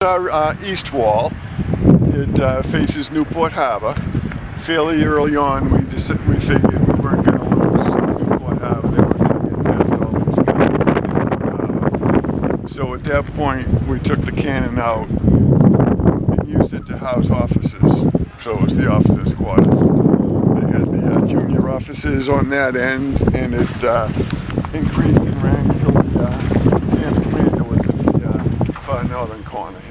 Our east wall. It faces Newport Harbor. Fairly early on, we figured we weren't going to lose Newport Harbor. They were going to get past all these guys and get into the harbor. So at that point, we took the Canon out and used it to house offices. So it was the officers' quarters. They had the junior offices on that end, and it increased in rank till the camp commander was in the far northern corner here.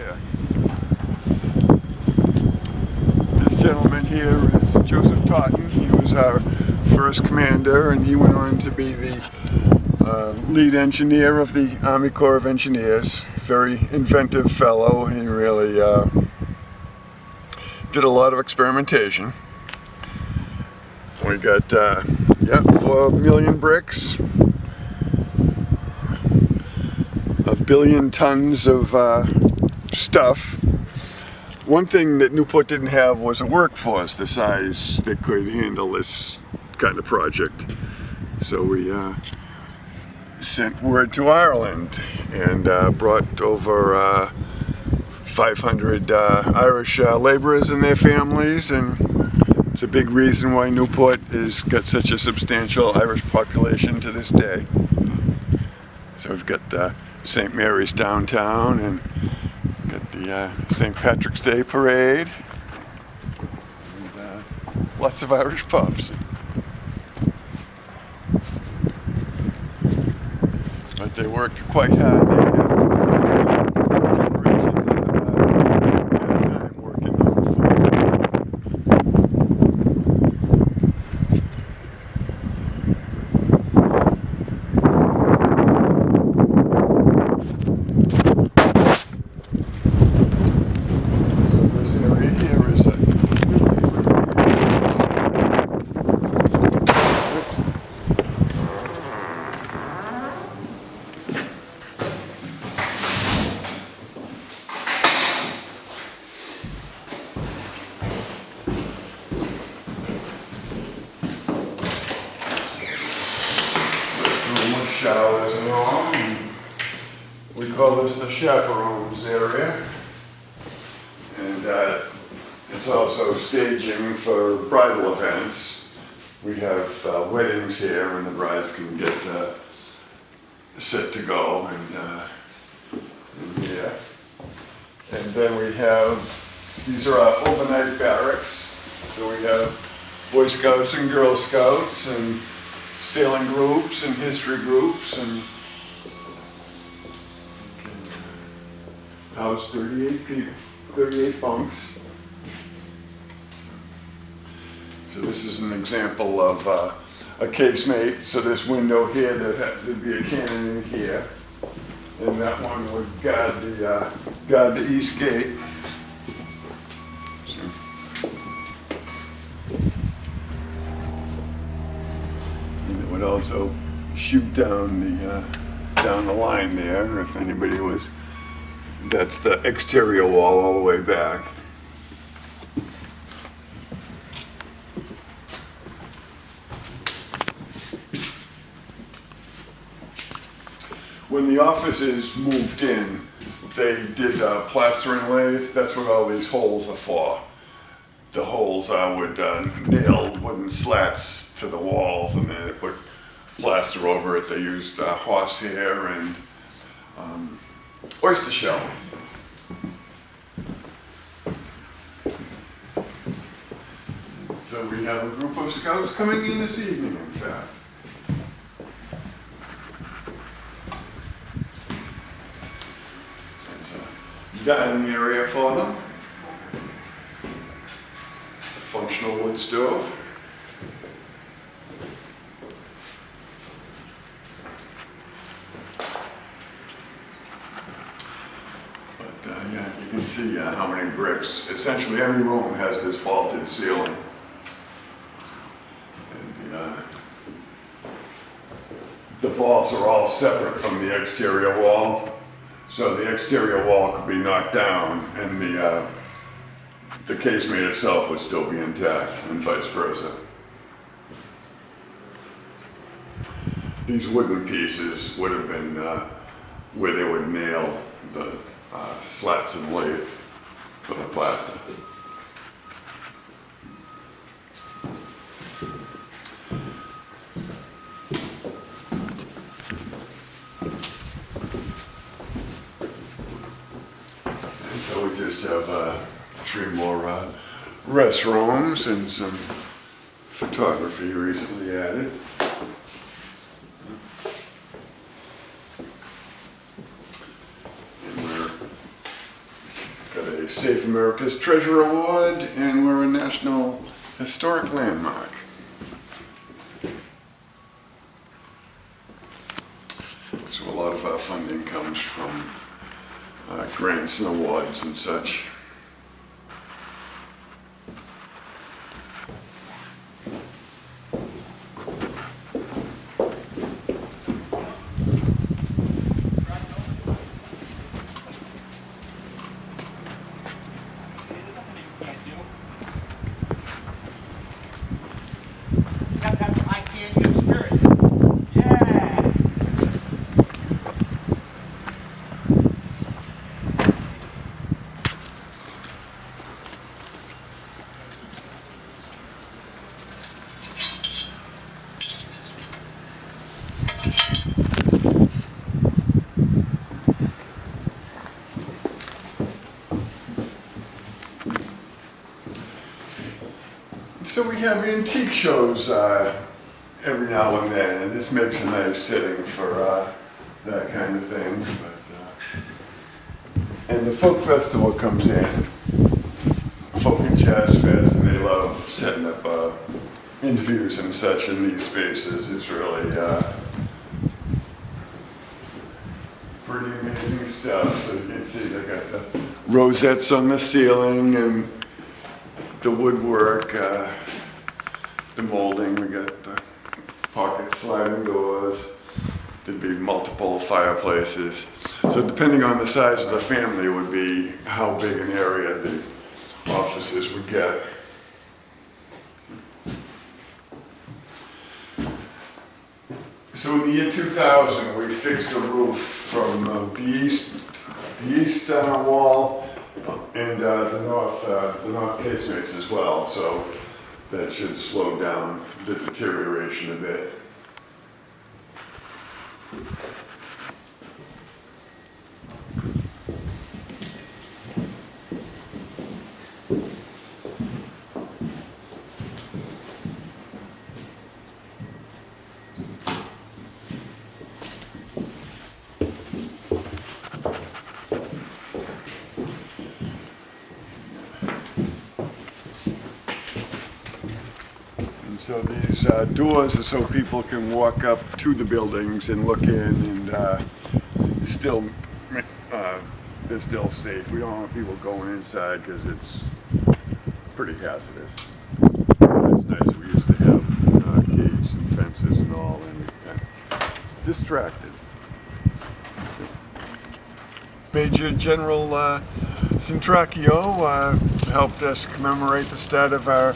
This gentleman here is Joseph Totten. He was our first commander, and he went on to be the lead engineer of the Army Corps of Engineers. Very inventive fellow. He really did a lot of experimentation. We got 4 million bricks, 1 billion tons of stuff. One thing that Newport didn't have was a workforce the size that could handle this kind of project. So we sent word to Ireland and brought over 500 Irish laborers and their families, and it's a big reason why Newport has got such a substantial Irish population to this day. So we've got St. Mary's downtown, and got the St. Patrick's Day parade, and lots of Irish pubs. But they worked quite hard. They had generations of time working on the fort. So this area here is a showers and all. We call this the chaperones area, and it's also staging for bridal events. We have weddings here, and the brides can get set to go and in here. And then we have, these are our overnight barracks. So we have Boy Scouts and Girl Scouts and sailing groups and history groups, and house 38 people, 38 bunks. So this is an example of a casemate. So this window here, there'd be a cannon in here, and that one would guard the east gate. Would also shoot down the line there if anybody was. That's the exterior wall all the way back. When the officers moved in, they did plaster and lathe. That's what all these holes are for. The holes would nail wooden slats to the walls, and then they put plaster over it. They used horsehair and oyster shell. So we have a group of scouts coming in this evening, in fact. There's a dining area for them. Functional wood stove. But yeah, you can see how many bricks. Essentially every room has this vaulted ceiling. And the vaults are all separate from the exterior wall. So the exterior wall could be knocked down, and the casemate itself would still be intact, and vice versa. These wooden pieces would have been where they would nail the slats and lathe for the plaster. And so we just have 3 more restrooms and some photography recently added. Safe America's Treasure Award, and we're a National Historic Landmark. So a lot of our funding comes from grants and awards and such. So we have antique shows every now and then, and this makes a nice setting for that kind of thing. And the folk festival comes in, folk and jazz fest, and they love setting up interviews and such in these spaces. It's really pretty amazing stuff. So you can see they got the rosettes on the ceiling and the woodwork, the molding. We got the pocket sliding doors. There'd be multiple fireplaces. So depending on the size of the family would be how big an area the offices would get. So in the year 2000, we fixed a roof from the east wall and the north casemates as well. So that should slow down the deterioration a bit. So these doors are so people can walk up to the buildings and look in, and they're still safe. We don't want people going inside because it's pretty hazardous. It's nice that we used to have gates and fences and all, and we got distracted. Major General Centracchio helped us commemorate the start of our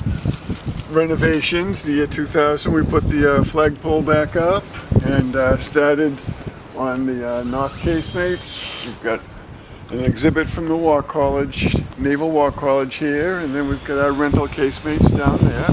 renovations. The year 2000, we put the flagpole back up and started on the north casemates. We've got an exhibit from the War College, Naval War College here, and then we've got our rental casemates down there.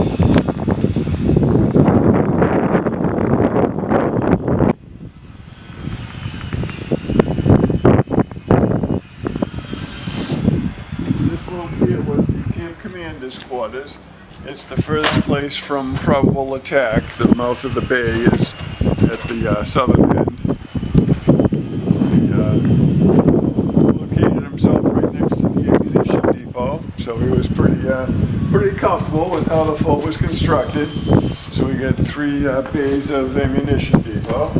This room here was the Camp Commander's quarters. It's the furthest place from probable attack. The mouth of the bay is at the southern end. He located himself right next to the ammunition depot, so he was pretty comfortable with how the fort was constructed. So we got 3 bays of ammunition depot.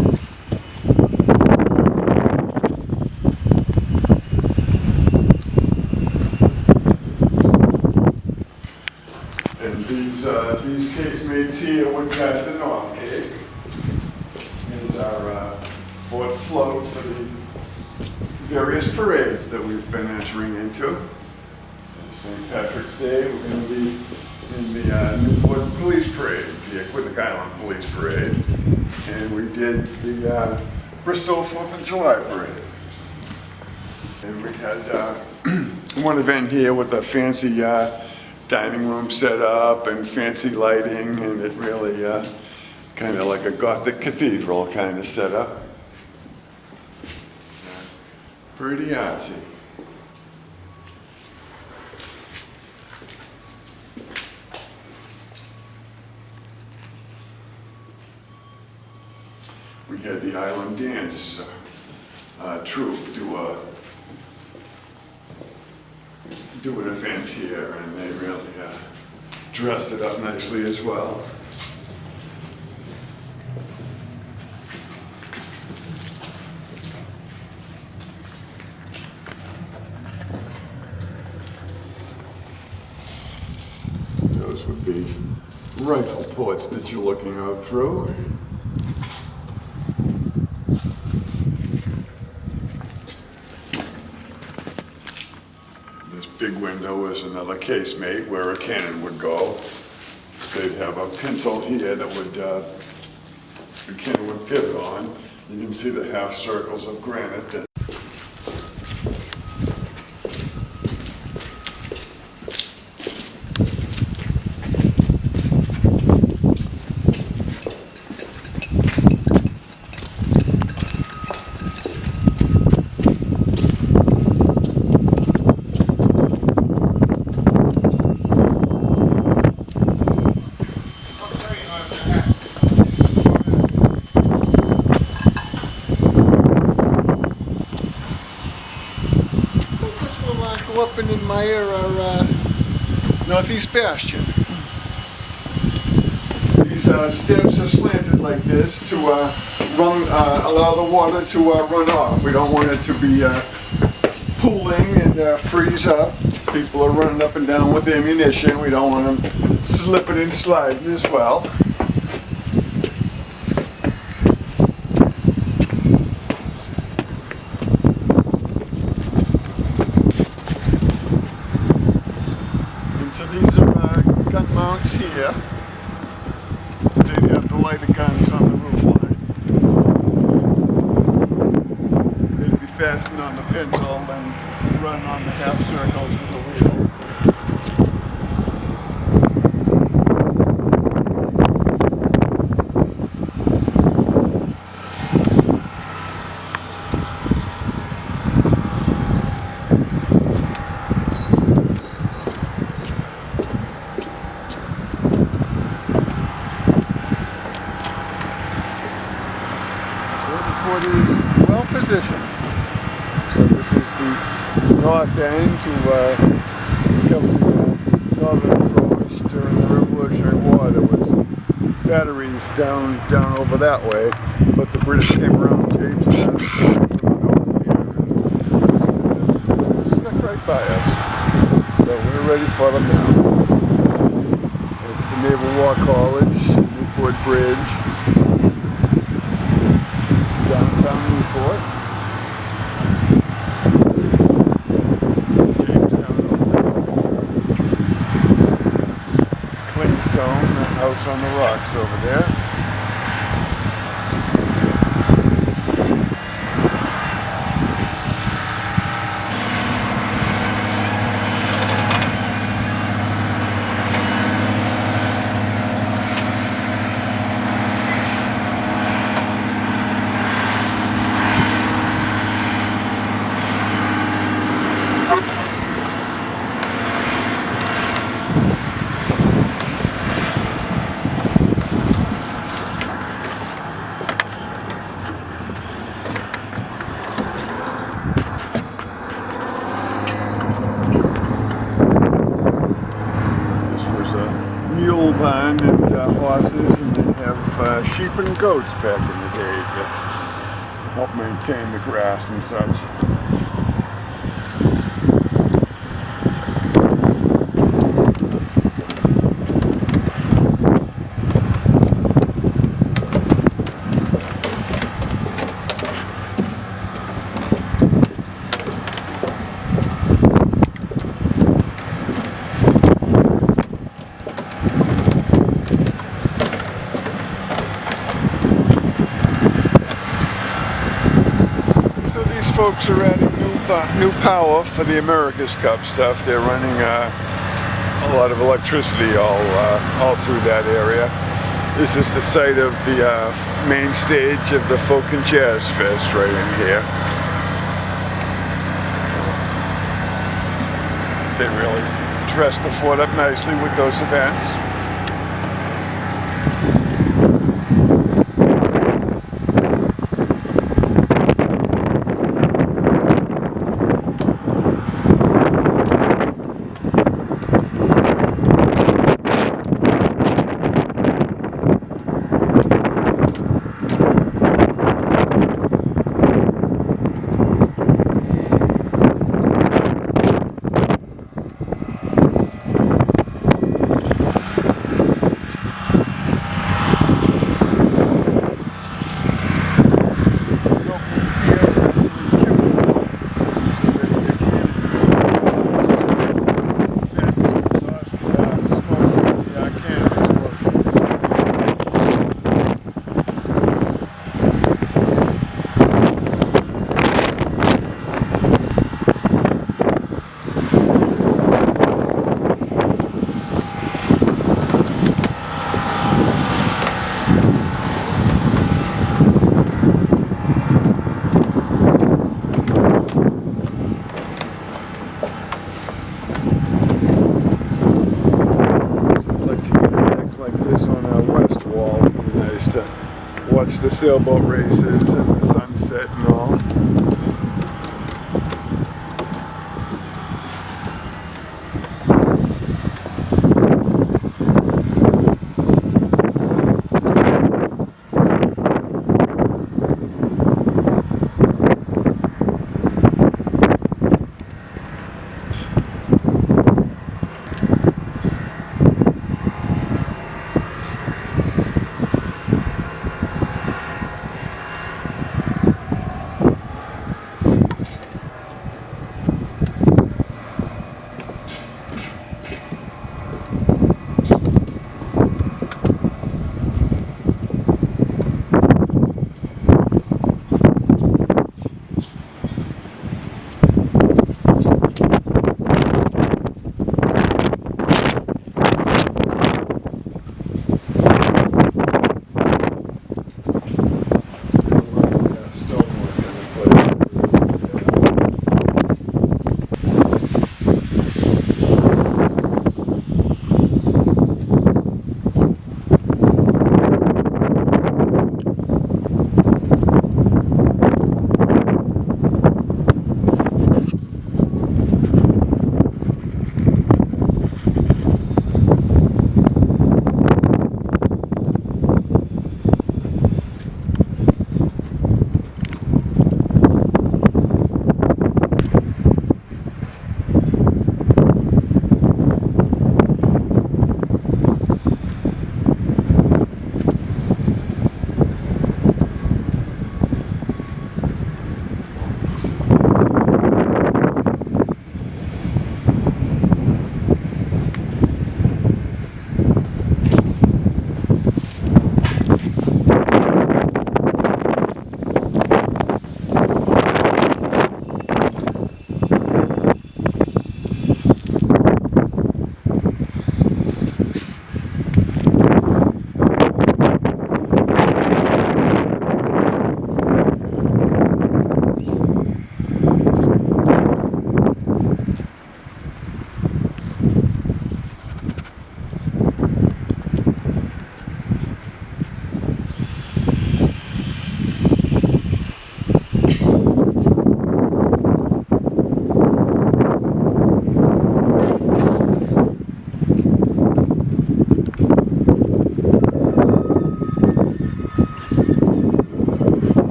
These casemates here would guard the North Gate. Here's our fort float for the various parades that we've been entering into. St. Patrick's Day, we're going to be in the Newport Police Parade, the Aquidneck Island Police Parade, and we did the Bristol 4th of July Parade. And we had one event here with a fancy dining room set up and fancy lighting, and it really kind of like a Gothic cathedral kind of setup. Pretty artsy. We had the Island Dance troupe do an event here, and they really dressed it up nicely as well. Those would be rifle ports that you're looking out through. This big window is another casemate where a Canon would go. They'd have a pencil here that would the Canon would pivot on. You can see the half circles of granite that up and admire our northeast bastion. These stems are slanted like this to allow the water to run off. We don't want it to be pooling and freeze up. People are running up and down with ammunition. We don't want them slipping and sliding as well. So these are gun mounts here. They have the lighted guns on the roof line. They'd be fastened on the pencil and run on the half circles with the wheel. Newport is well positioned. So this is the north end to cover the northern approach during the Revolutionary War. There was batteries down over that way, but the British came around Jamestown from the north here and snuck right by us. So we're ready for them now. It's the Naval War College, the Newport Bridge. Downtown Newport. Jamestown. Clingstone, the house on the rocks over there. Mule barn and horses, and they have sheep and goats back in the day to help maintain the grass and such. Folks are adding new new power for the America's Cup stuff. They're running a lot of electricity all through that area. This is the site of the main stage of the Folk and Jazz Fest right in here. They really dressed the fort up nicely with those events. Watch the sailboat races and the sunset and all.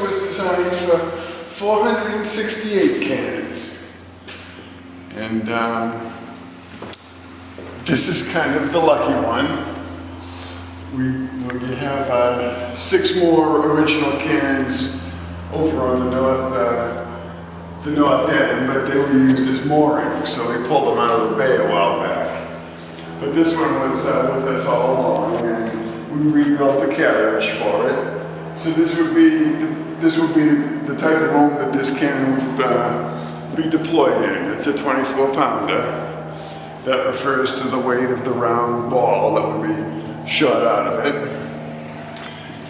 Was designed for 468 cannons, and this is kind of the lucky one. We have 6 more original cannons over on the north end, but they were used as moorings, so we pulled them out of the bay a while back. But this one was with us all along, and we rebuilt the carriage for it. So this would be the type of room that this Canon would be deployed in. It's a 24-pounder. That refers to the weight of the round ball that would be shot out of it.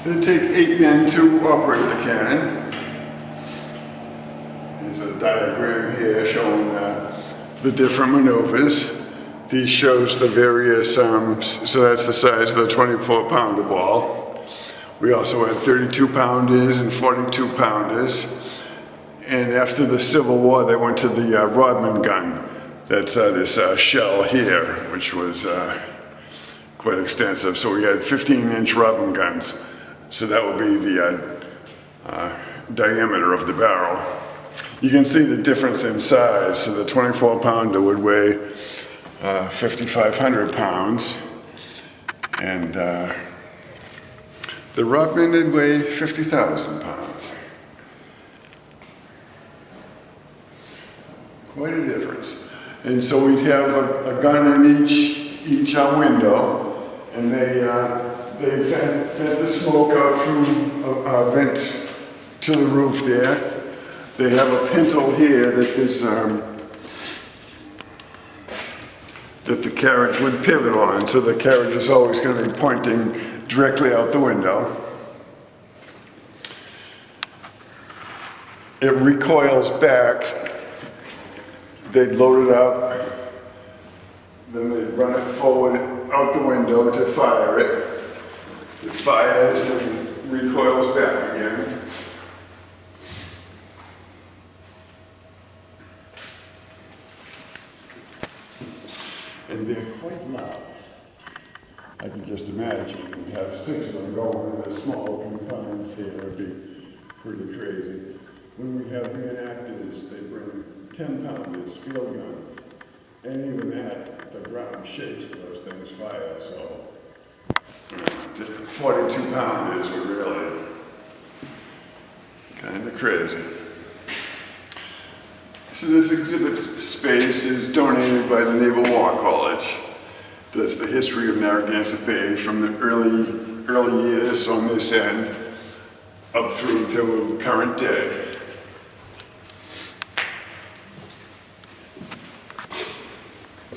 It would take 8 men to operate the Canon. There's a diagram here showing the different maneuvers. These shows the various, so that's the size of the 24-pounder ball. We also had 32-pounders and 42-pounders. And after the Civil War, they went to the Rodman gun. That's this shell here, which was quite extensive. So we had 15-inch Rodman guns. So that would be the diameter of the barrel. You can see the difference in size. So the 24-pounder would weigh 5,500 pounds. And the Rodman would weigh 50,000 pounds. Quite a difference. And so we'd have a gun in each window, and they vent the smoke out through a vent to the roof there. They have a pintle here that the carriage would pivot on, so the carriage is always going to be pointing directly out the window. It recoils back. They'd load it up, then they'd run it forward out the window to fire it. It fires and recoils back again. And they're quite loud. I can just imagine you'd have 6 of them going in a small confined here. It would be pretty crazy. When we have reenactors, they bring 10-pounders, field guns, and even that, the ground shakes when those things fire, so 42-pounders were really kind of crazy. So this exhibit space is donated by the Naval War College. That's the history of Narragansett Bay from the early years on this end up through to the current day.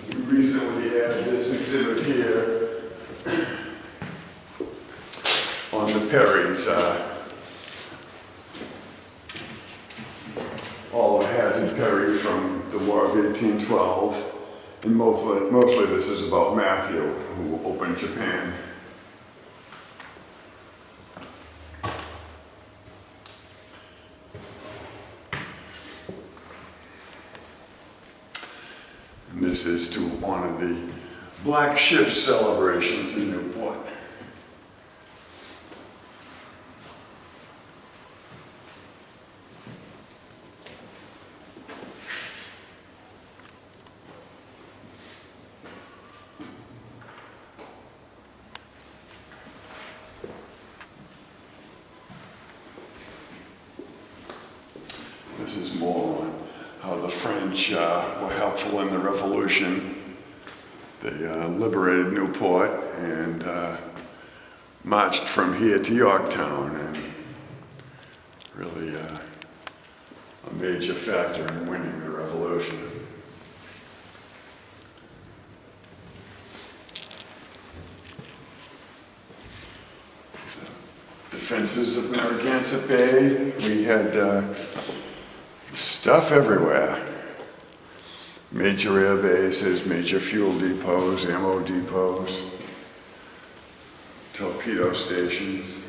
We recently added this exhibit here on the Perrys. All of Hazard Perry from the War of 1812, and mostly this is about Matthew, who opened Japan. And this is to honor the Black Ship celebrations in Newport. This is more on how the French were helpful in the Revolution. They liberated Newport and marched from here to Yorktown, and really a major factor in winning the Revolution. Defenses of Narragansett Bay, we had stuff everywhere. Major air bases, major fuel depots, ammo depots, torpedo stations,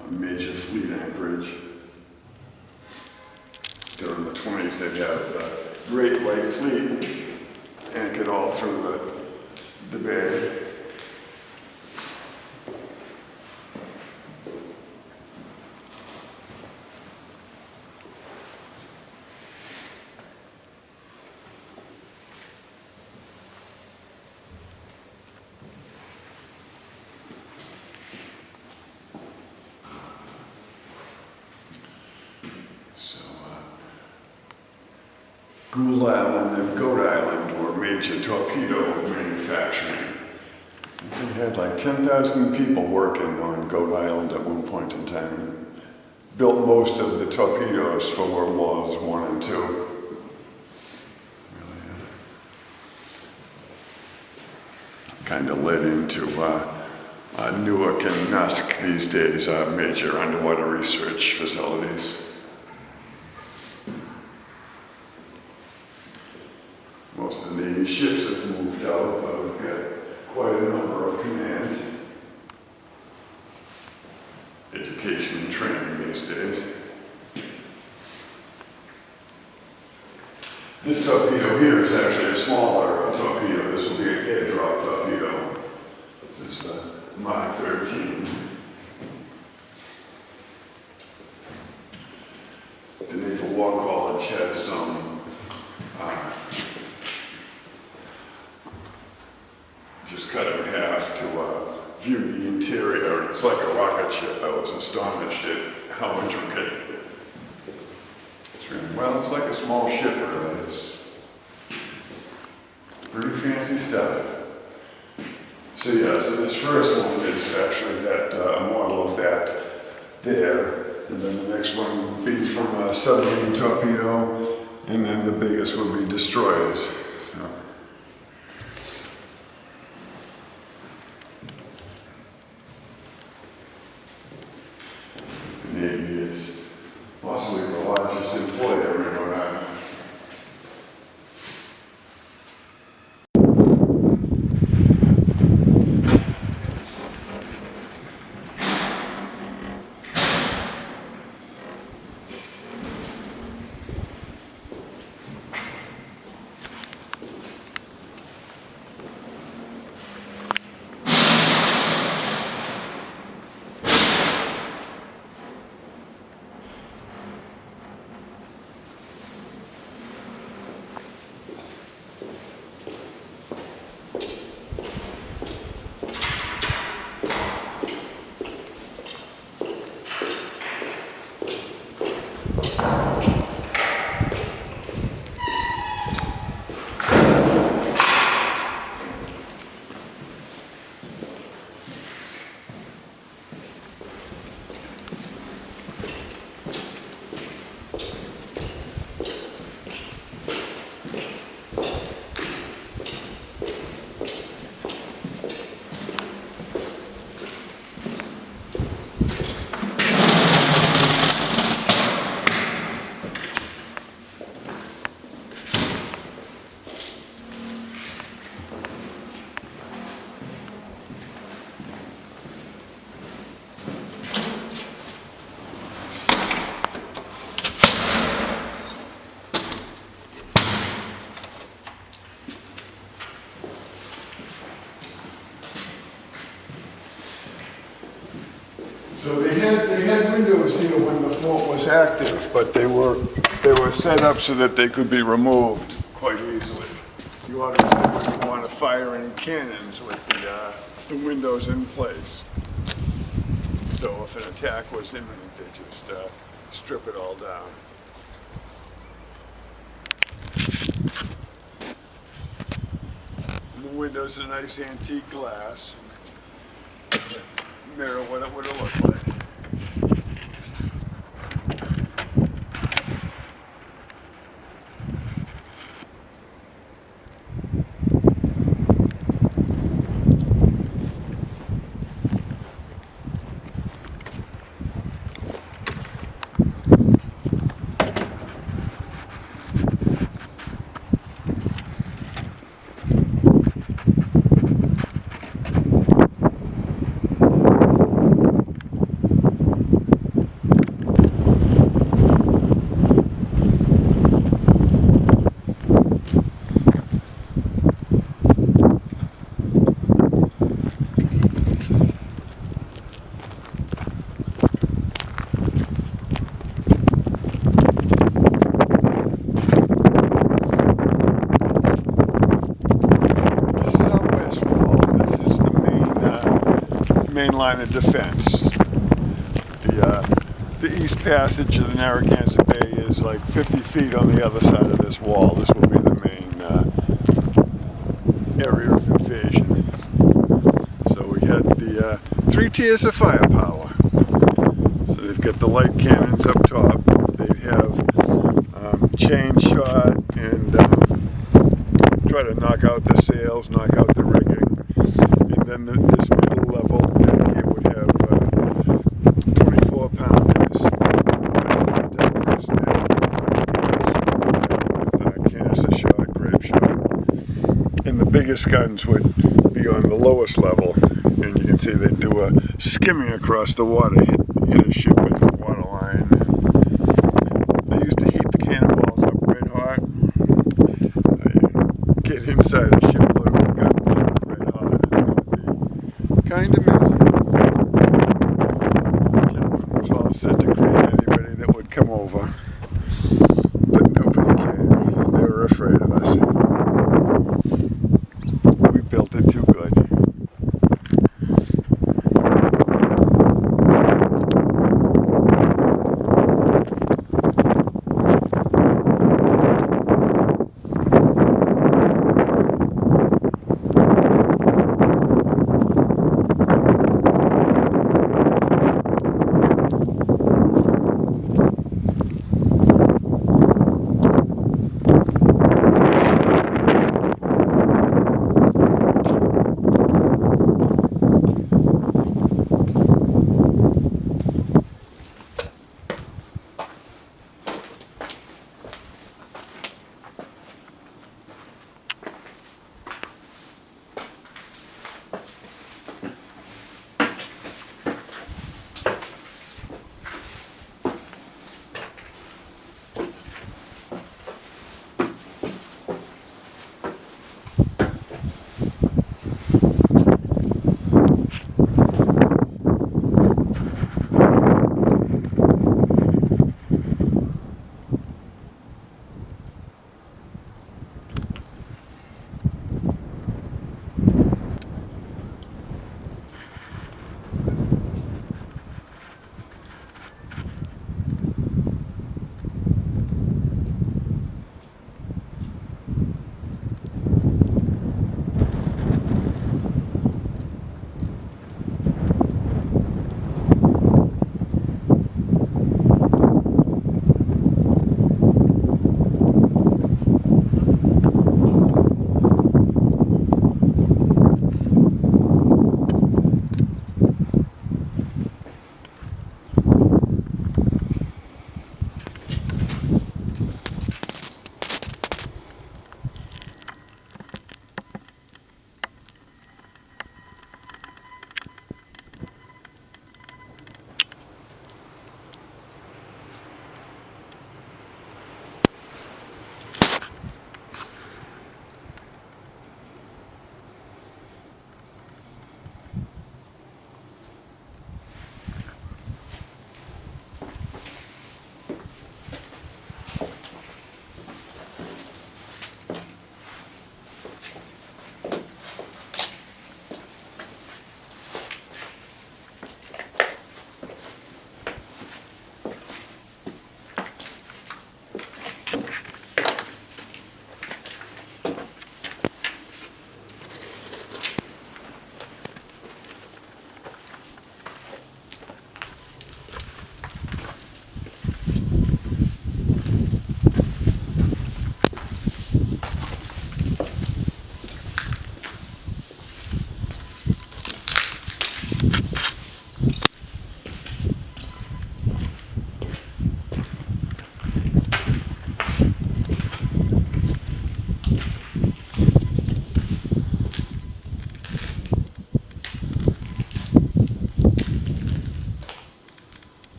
a major fleet anchorage. During the 20s, they'd have the Great White Fleet anchored all through the bay. Gould Island and Rhode Island were major torpedo manufacturing We had like 10,000 people working on Goat Island at one point in time. Built most of the torpedoes for World Wars I and II. Kind of led into Newark and Nusk these days are major underwater research facilities. Most of the Navy ships have moved out, but we've got quite a number of commands. Education and training these days. This torpedo here is actually a smaller torpedo. This will be an airdrop torpedo. This is the Mark 13. The Naval War College had some just cut it in half to view the interior. It's like a rocket ship. I was astonished at how intricate. It's really, well, it's like a small ship, really. It's pretty fancy stuff. So yeah, so this first one is actually that model of that there. And then the next one would be from a submarine torpedo, and then the biggest would be destroyers. So. The Navy is possibly the largest employer in Rhode Island. So they had windows here when the fort was active, but they were set up so that they could be removed quite easily. You wouldn't want to fire any cannons with the windows in place. So if an attack was imminent, they just strip it all down. And the windows are nice antique glass. Mirror what it would have looked like. Main line of defense. The east passage of the Narragansett Bay is like 50 feet on the other side of this wall. This will be the main area of invasion. tiers of firepower. So they've got the light cannons up top. They have chain shot and try to knock out the sails, knock out the rigging. And then this middle level down here would have 24 pounders with canister shot, grape shot. And the biggest guns would be on the lowest level. And you can see they do a skimming across the water, hit a ship at the water line. They used to heat the cannonballs up red hot. Get inside a ship load with gunpowder red hot. It's going to be kind of messy. This gentleman was all set to greet anybody that would come over, but nobody came. They were afraid of us. We built it too good.